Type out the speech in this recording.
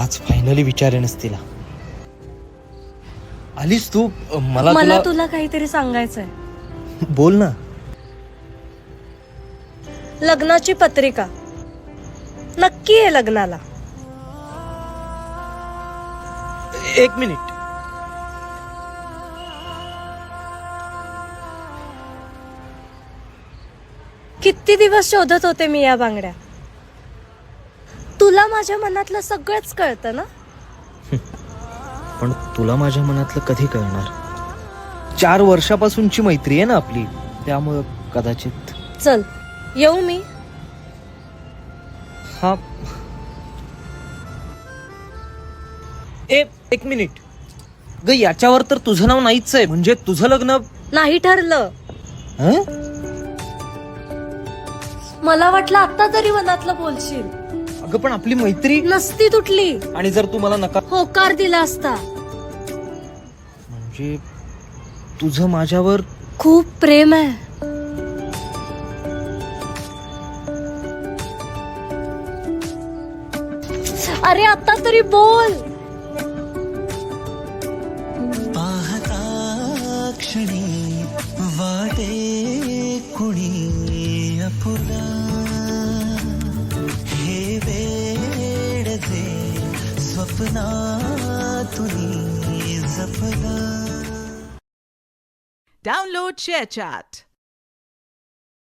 आज फायनली विचारेनच तिला. आलीस तू. मला तुला काहीतरी सांगायचंय. बोल ना. लग्नाची पत्रिका नक्की आहे लग्नाला. एक मिनिट. किती दिवस शोधत होते मी या बांगड्या. तुला माझ्या मनातलं सगळंच कळतं ना. पण तुला माझ्या मनातलं कधी कळणार. 4 वर्षापासूनची मैत्री आहे ना आपली, त्यामुळं कदाचित. चल येऊ मी. हा. एक मिनिट ग. याच्यावर तर तुझं नाव नाहीच आहे. म्हणजे तुझं लग्न नाही ठरलं. हं? मला वाटलं आता तरी मनातलं बोलशील. अगं पण आपली मैत्री नसती तुटली. आणि जर तू मला नकार होकार दिला असता. म्हणजे तुझं माझ्यावर खूप प्रेम आहे. अरे आता तरी बोल. पाहता क्षणी वाटे कुणी अपुरा. हे वेड जे स्वप्नातुनी जपला. Download ShareChat.